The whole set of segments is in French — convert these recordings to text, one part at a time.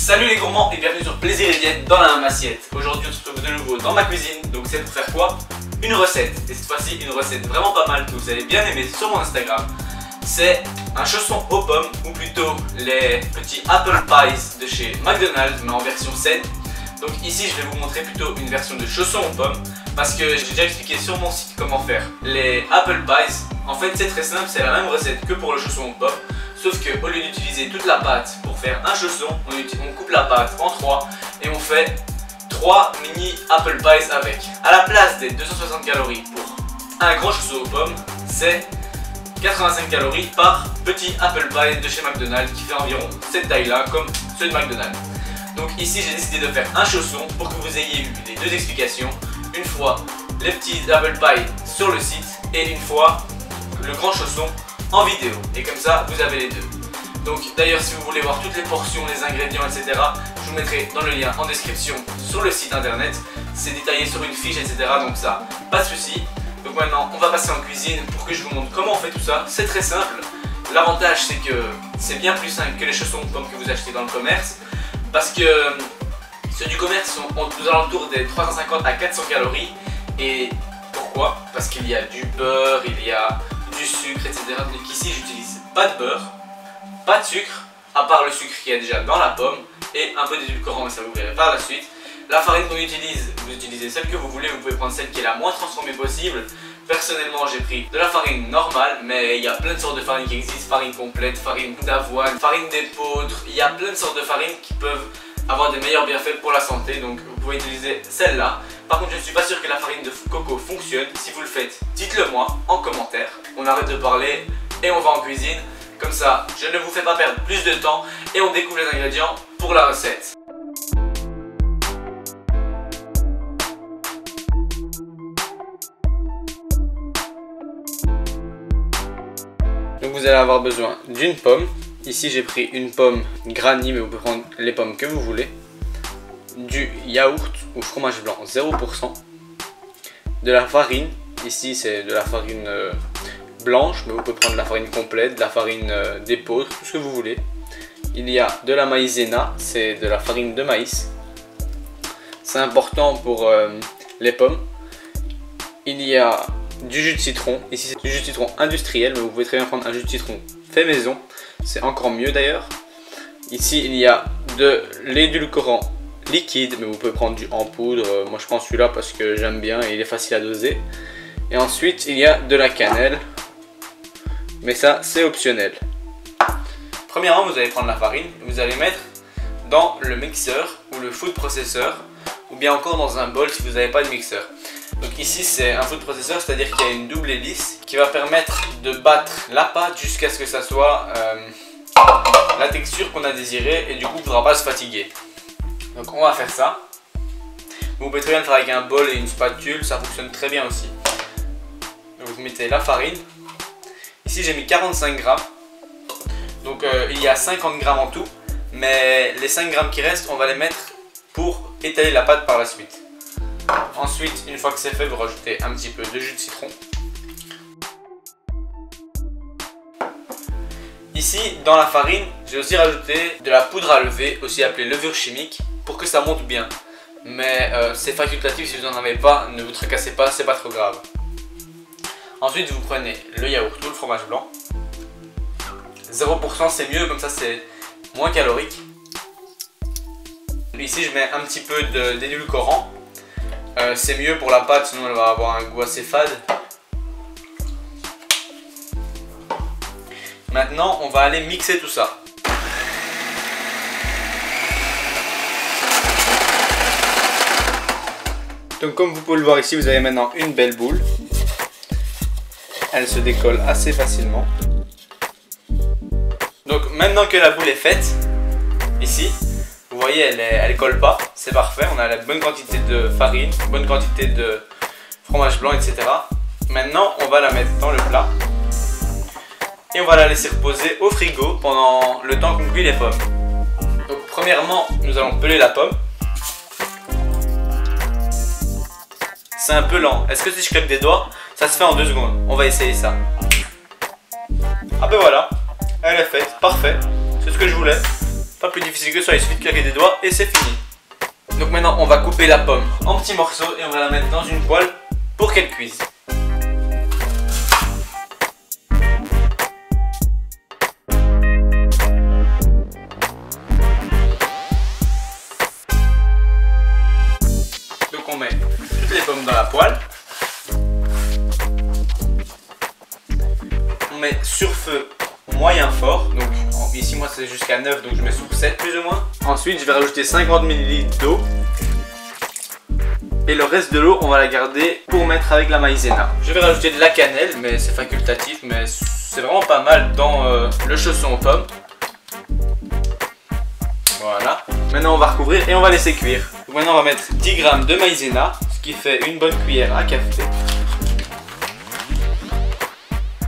Salut les gourmands et bienvenue sur Plaisir et Diète dans la même assiette. Aujourd'hui on se retrouve de nouveau dans ma cuisine, donc c'est pour faire quoi? Une recette, et cette fois-ci une recette vraiment pas mal que vous allez bien aimer sur mon Instagram. C'est un chausson aux pommes, ou plutôt les petits apple pies de chez McDonald's mais en version saine. Donc ici je vais vous montrer plutôt une version de chausson aux pommes, parce que j'ai déjà expliqué sur mon site comment faire les apple pies. En fait c'est très simple, c'est la même recette que pour le chausson aux pommes. Sauf qu'au lieu d'utiliser toute la pâte pour faire un chausson, on coupe la pâte en 3 et on fait 3 mini apple pies avec. À la place des 260 calories pour un grand chausson aux pommes, c'est 85 calories par petit apple pie de chez McDonald's qui fait environ cette taille là comme ceux de McDonald's. Donc ici j'ai décidé de faire un chausson pour que vous ayez eu les deux explications. Une fois les petits apple pie sur le site et une fois le grand chausson en vidéo, et comme ça vous avez les deux. Donc d'ailleurs si vous voulez voir toutes les portions, les ingrédients etc, je vous mettrai dans le lien en description sur le site internet, c'est détaillé sur une fiche etc, donc ça pas de souci. Donc maintenant on va passer en cuisine pour que je vous montre comment on fait tout ça. C'est très simple, l'avantage c'est que c'est bien plus simple que les chaussons de pommes que vous achetez dans le commerce, parce que ceux du commerce sont aux alentours des 350 à 400 calories. Et pourquoi? Parce qu'il y a du beurre, il y a du sucre, etc. Donc ici j'utilise pas de beurre, pas de sucre, à part le sucre qui est déjà dans la pomme, et un peu d'édulcorant, mais ça vous verrez par la suite. La farine qu'on utilise, vous utilisez celle que vous voulez, vous pouvez prendre celle qui est la moins transformée possible. Personnellement j'ai pris de la farine normale, mais il y a plein de sortes de farines qui existent, farine complète, farine d'avoine, farine d'épeautre, il y a plein de sortes de farines qui peuvent avoir des meilleurs bienfaits pour la santé, donc vous pouvez utiliser celle-là. Par contre je ne suis pas sûr que la farine de coco fonctionne. Si vous le faites, dites-le moi en commentaire. On arrête de parler et on va en cuisine. Comme ça je ne vous fais pas perdre plus de temps et on découvre les ingrédients pour la recette. Donc vous allez avoir besoin d'une pomme. Ici j'ai pris une pomme granny, mais vous pouvez prendre les pommes que vous voulez. Du yaourt ou fromage blanc 0%. De la farine, ici c'est de la farine blanche, mais vous pouvez prendre de la farine complète, de la farine d'épeautre, tout ce que vous voulez. Il y a de la maïzena, c'est de la farine de maïs. C'est important pour les pommes. Il y a du jus de citron, ici c'est du jus de citron industriel, mais vous pouvez très bien prendre un jus de citron fait maison. C'est encore mieux d'ailleurs. Ici il y a de l'édulcorant liquide, mais vous pouvez prendre du en poudre. Moi je prends celui-là parce que j'aime bien et il est facile à doser. Et ensuite il y a de la cannelle, mais ça c'est optionnel. Premièrement vous allez prendre la farine et vous allez mettre dans le mixeur ou le food processor, ou bien encore dans un bol si vous n'avez pas de mixeur. Donc ici c'est un food processor, c'est à dire qu'il y a une double hélice qui va permettre de battre la pâte jusqu'à ce que ça soit la texture qu'on a désirée, et du coup il ne faudra pas se fatiguer. Donc on va faire ça. Vous pouvez très bien le faire avec un bol et une spatule, ça fonctionne très bien aussi. Donc vous mettez la farine. Ici j'ai mis 45 grammes. Donc il y a 50 grammes en tout, mais les 5 grammes qui restent on va les mettre pour étaler la pâte par la suite. Ensuite, une fois que c'est fait, vous rajoutez un petit peu de jus de citron. Ici, dans la farine, j'ai aussi rajouté de la poudre à lever, aussi appelée levure chimique, pour que ça monte bien. Mais c'est facultatif, si vous n'en avez pas, ne vous tracassez pas, c'est pas trop grave. Ensuite, vous prenez le yaourt ou le fromage blanc. 0% c'est mieux, comme ça c'est moins calorique. Ici, je mets un petit peu d'édulcorant. C'est mieux pour la pâte, sinon elle va avoir un goût assez fade. Maintenant on va aller mixer tout ça. Donc comme vous pouvez le voir ici, vous avez maintenant une belle boule. Elle se décolle assez facilement. Donc maintenant que la boule est faite, ici vous voyez, elle colle pas, c'est parfait. On a la bonne quantité de farine, bonne quantité de fromage blanc, etc. Maintenant, on va la mettre dans le plat et on va la laisser reposer au frigo pendant le temps qu'on cuit les pommes. Donc, premièrement, nous allons peler la pomme. C'est un peu lent. Est-ce que si je claque des doigts, ça se fait en 2 secondes? On va essayer ça. Ah ben voilà, elle est faite, parfait. C'est ce que je voulais. Pas plus difficile que ça, il suffit de claquer des doigts et c'est fini. Donc maintenant on va couper la pomme en petits morceaux et on va la mettre dans une poêle pour qu'elle cuise. Donc on met toutes les pommes dans la poêle. On met sur feu moyen fort, donc ici moi c'est jusqu'à 9, donc je mets sur 7 plus ou moins. Ensuite je vais rajouter 50 ml d'eau. Et le reste de l'eau on va la garder pour mettre avec la maïzena. Je vais rajouter de la cannelle, mais c'est facultatif, mais c'est vraiment pas mal dans le chausson aux pommes. Voilà. Maintenant on va recouvrir et on va laisser cuire. Donc maintenant on va mettre 10 g de maïzena, ce qui fait une bonne cuillère à café.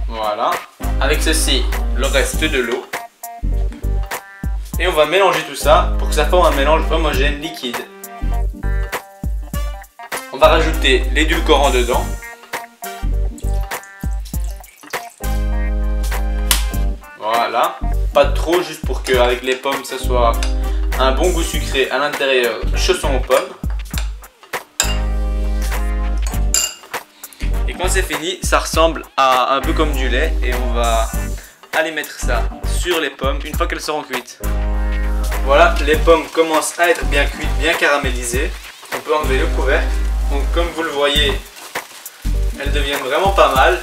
Voilà. Avec ceci, le reste de l'eau. Et on va mélanger tout ça pour que ça forme un mélange homogène liquide. On va rajouter l'édulcorant dedans. Voilà. Pas de trop, juste pour qu'avec les pommes ça soit un bon goût sucré à l'intérieur du chausson aux pommes. Et quand c'est fini, ça ressemble à un peu comme du lait et on va aller mettre ça sur les pommes une fois qu'elles seront cuites. Voilà, les pommes commencent à être bien cuites, bien caramélisées. On peut enlever le couvercle. Donc comme vous le voyez, elles deviennent vraiment pas mal.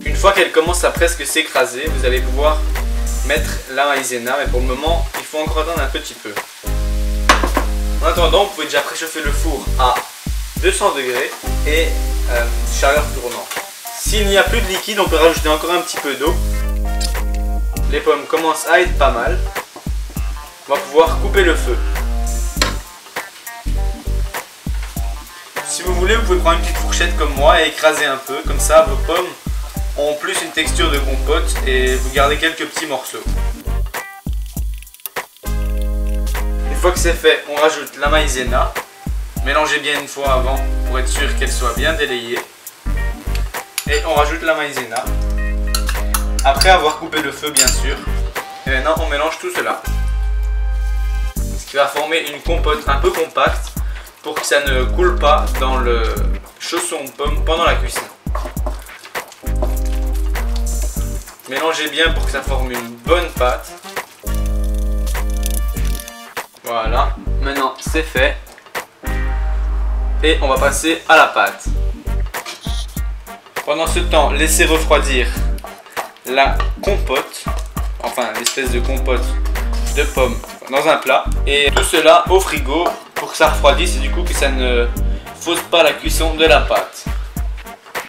Une fois qu'elles commencent à presque s'écraser, vous allez pouvoir mettre la maïzena, mais pour le moment, il faut encore attendre un petit peu. En attendant, vous pouvez déjà préchauffer le four à 200 degrés et chaleur tournante. S'il n'y a plus de liquide, on peut rajouter encore un petit peu d'eau. Les pommes commencent à être pas mal. On va pouvoir couper le feu. Si vous voulez, vous pouvez prendre une petite fourchette comme moi et écraser un peu. Comme ça, vos pommes ont plus une texture de compote et vous gardez quelques petits morceaux. Une fois que c'est fait, on rajoute la maïzena. Mélangez bien une fois avant pour être sûr qu'elle soit bien délayée. Et on rajoute la maïzena. Après avoir coupé le feu bien sûr. Et maintenant on mélange tout cela. Ce qui va former une compote un peu compacte pour que ça ne coule pas dans le chausson de pomme pendant la cuisson. Mélangez bien pour que ça forme une bonne pâte. Voilà. Maintenant c'est fait. Et on va passer à la pâte. Pendant ce temps, laissez refroidir la compote, enfin l'espèce de compote de pommes dans un plat. Et tout cela au frigo pour que ça refroidisse et du coup que ça ne fausse pas la cuisson de la pâte.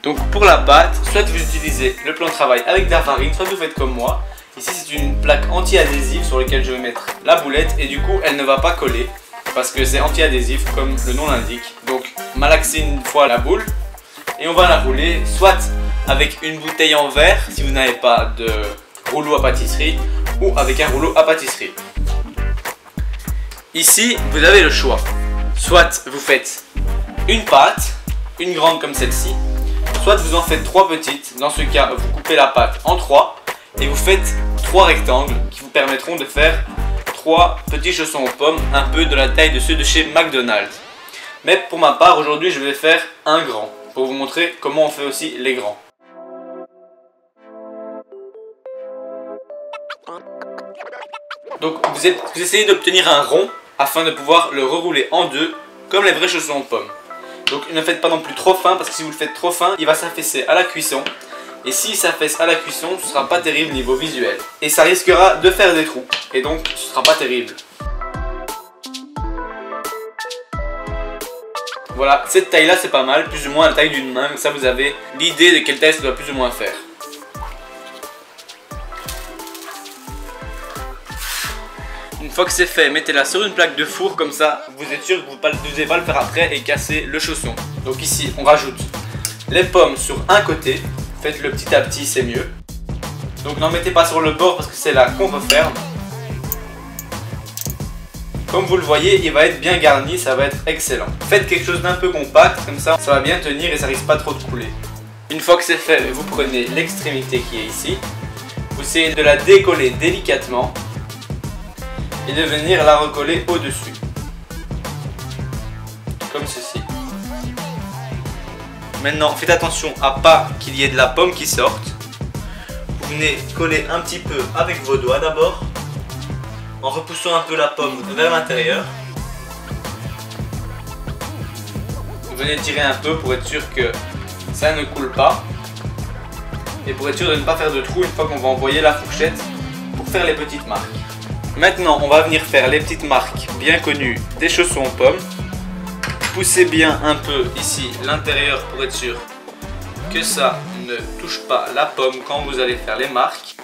Donc pour la pâte, soit vous utilisez le plan de travail avec de la farine, soit vous faites comme moi. Ici c'est une plaque anti-adhésive sur laquelle je vais mettre la boulette et du coup elle ne va pas coller parce que c'est anti-adhésif comme le nom l'indique. Donc malaxez une fois la boule et on va la rouler soit avec une bouteille en verre si vous n'avez pas de rouleau à pâtisserie ou avec un rouleau à pâtisserie. Ici vous avez le choix, soit vous faites une pâte, une grande comme celle-ci, soit vous en faites 3 petites. Dans ce cas vous coupez la pâte en 3 et vous faites 3 rectangles qui vous permettront de faire 3 petits chaussons aux pommes un peu de la taille de ceux de chez McDonald's. Mais pour ma part aujourd'hui je vais faire un grand pour vous montrer comment on fait aussi les grands. Donc vous essayez d'obtenir un rond afin de pouvoir le rerouler en deux comme les vrais chaussons aux pommes. Donc ne faites pas non plus trop fin parce que si vous le faites trop fin, il va s'affaisser à la cuisson. Et s'il s'affaisse à la cuisson, ce sera pas terrible niveau visuel. Et ça risquera de faire des trous. Et donc ce sera pas terrible. Voilà, cette taille là c'est pas mal, plus ou moins la taille d'une main. Comme ça vous avez l'idée de quelle taille ça doit plus ou moins faire. Une fois que c'est fait, mettez-la sur une plaque de four, comme ça vous êtes sûr que vous n'allez pas le faire après et casser le chausson. Donc ici on rajoute les pommes sur un côté, faites-le petit à petit, c'est mieux. Donc n'en mettez pas sur le bord parce que c'est là qu'on referme. Comme vous le voyez, il va être bien garni, ça va être excellent. Faites quelque chose d'un peu compact, comme ça va bien tenir et ça risque pas trop de couler. Une fois que c'est fait, vous prenez l'extrémité qui est ici, vous essayez de la décoller délicatement et de venir la recoller au-dessus. Comme ceci. Maintenant, faites attention à pas qu'il y ait de la pomme qui sorte. Vous venez coller un petit peu avec vos doigts d'abord, en repoussant un peu la pomme vers l'intérieur. Vous venez tirer un peu pour être sûr que ça ne coule pas. Et pour être sûr de ne pas faire de trou une fois qu'on va envoyer la fourchette pour faire les petites marques. Maintenant, on va venir faire les petites marques bien connues des chaussons aux pommes. Poussez bien un peu ici l'intérieur pour être sûr que ça ne touche pas la pomme quand vous allez faire les marques.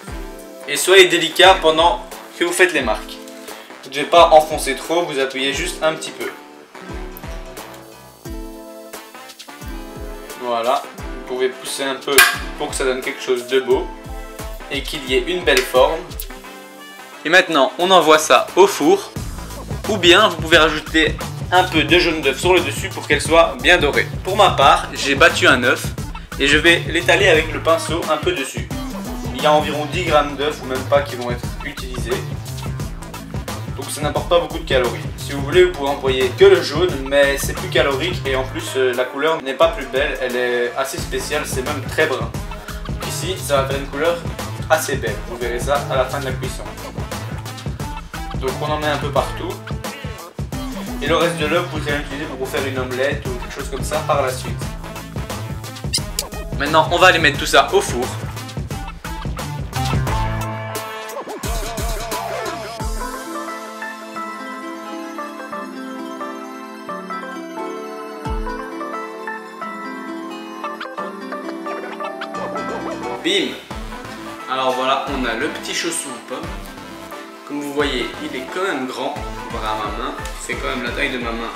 Et soyez délicat pendant que vous faites les marques. Vous ne devez pas enfoncer trop, vous appuyez juste un petit peu. Voilà, vous pouvez pousser un peu pour que ça donne quelque chose de beau et qu'il y ait une belle forme. Et maintenant, on envoie ça au four, ou bien vous pouvez rajouter un peu de jaune d'œuf sur le dessus pour qu'elle soit bien dorée. Pour ma part, j'ai battu un œuf et je vais l'étaler avec le pinceau un peu dessus. Il y a environ 10 grammes d'œuf ou même pas qui vont être utilisés. Donc ça n'apporte pas beaucoup de calories. Si vous voulez, vous pouvez employer que le jaune, mais c'est plus calorique et en plus la couleur n'est pas plus belle, elle est assez spéciale, c'est même très brun. Ici, ça va faire une couleur assez belle, vous verrez ça à la fin de la cuisson. Donc on en met un peu partout. Et le reste de l'œuf, vous pouvez l'utiliser pour vous faire une omelette ou quelque chose comme ça par la suite. Maintenant, on va aller mettre tout ça au four. Bim! Alors voilà, on a le petit chausson aux pommes. Comme vous voyez, il est quand même grand comparé à ma main. C'est quand même la taille de ma main.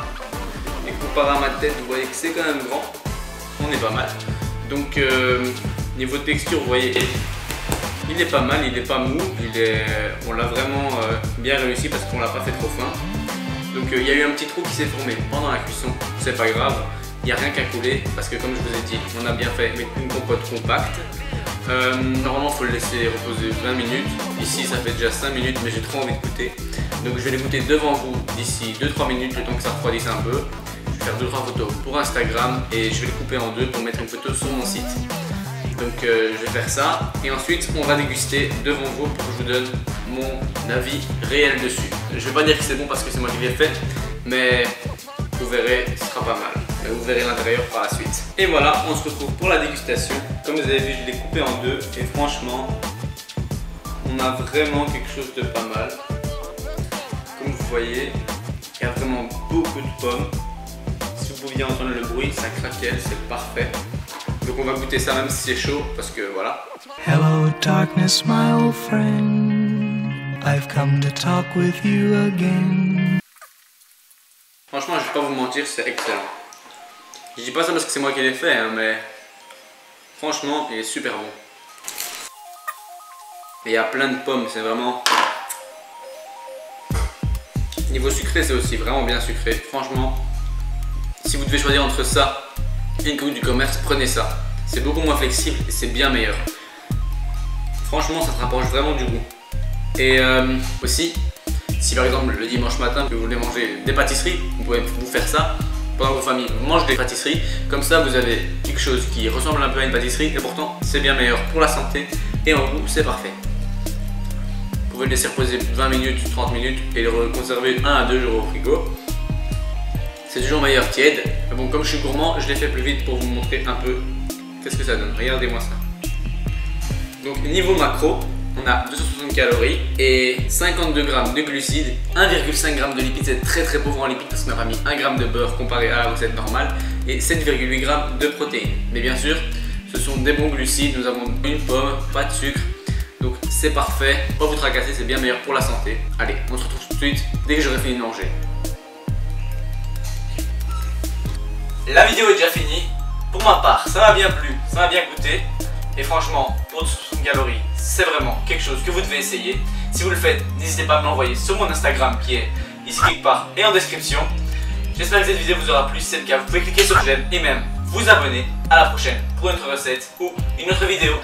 Et comparé à ma tête, vous voyez que c'est quand même grand. On est pas mal. Donc niveau texture, vous voyez, il est pas mal, il est pas mou. On l'a vraiment bien réussi parce qu'on l'a pas fait trop fin. Donc il y a eu un petit trou qui s'est formé pendant la cuisson. C'est pas grave, il n'y a rien qu'à couler parce que comme je vous ai dit, on a bien fait une compote compacte. Normalement il faut le laisser reposer 20 minutes. Ici ça fait déjà 5 minutes mais j'ai trop envie de goûter. Donc je vais les goûter devant vous d'ici 2-3 minutes le temps que ça refroidisse un peu. Je vais faire 2-3 photos pour Instagram et je vais les couper en deux pour mettre une photo sur mon site. Donc je vais faire ça et ensuite on va déguster devant vous pour que je vous donne mon avis réel dessus. Je vais pas dire que c'est bon parce que c'est moi qui l'ai fait, mais vous verrez, ce sera pas mal. Vous verrez l'intérieur par la suite. Et voilà, on se retrouve pour la dégustation. Comme vous avez vu, je l'ai coupé en deux et franchement, on a vraiment quelque chose de pas mal. Comme vous voyez, il y a vraiment beaucoup de pommes. Si vous pouviez entendre le bruit, ça craquelle, c'est parfait. Donc on va goûter ça même si c'est chaud parce que voilà. Hello darkness my old friend, I've come to talk with you again. Franchement, je vais pas vous mentir, c'est excellent. Je dis pas ça parce que c'est moi qui l'ai fait, hein, mais franchement, il est super bon. Et il y a plein de pommes, c'est vraiment... Niveau sucré, c'est aussi vraiment bien sucré. Franchement, si vous devez choisir entre ça et une coupe du commerce, prenez ça. C'est beaucoup moins flexible et c'est bien meilleur. Franchement, ça se rapproche vraiment du goût. Et aussi, si par exemple le dimanche matin vous voulez manger des pâtisseries, vous pouvez vous faire ça pendant que vos familles mangent des pâtisseries. Comme ça, vous avez quelque chose qui ressemble un peu à une pâtisserie et pourtant c'est bien meilleur pour la santé et en goût, c'est parfait. Vous pouvez le laisser reposer 20 minutes, 30 minutes et le conserver 1 à 2 jours au frigo. C'est toujours meilleur tiède. Mais bon, comme je suis gourmand, je l'ai fait plus vite pour vous montrer un peu qu'est-ce que ça donne. Regardez-moi ça. Donc niveau macro, on a 260 calories et 52 grammes de glucides, 1,5 g de lipides, c'est très très pauvre en lipides parce qu'on n'a pas mis 1 g de beurre comparé à la recette normale et 7,8 g de protéines. Mais bien sûr, ce sont des bons glucides, nous avons une pomme, pas de sucre, donc c'est parfait. Pas vous tracasser, c'est bien meilleur pour la santé. Allez, on se retrouve tout de suite dès que j'aurai fini de manger. La vidéo est déjà finie. Pour ma part, ça m'a bien plu, ça m'a bien goûté. Et franchement, pour 260 calories, c'est vraiment quelque chose que vous devez essayer. Si vous le faites, n'hésitez pas à me l'envoyer sur mon Instagram qui est ici quelque part et en description. J'espère que cette vidéo vous aura plu. Si c'est le cas, vous pouvez cliquer sur j'aime et même vous abonner. À la prochaine pour une autre recette ou une autre vidéo.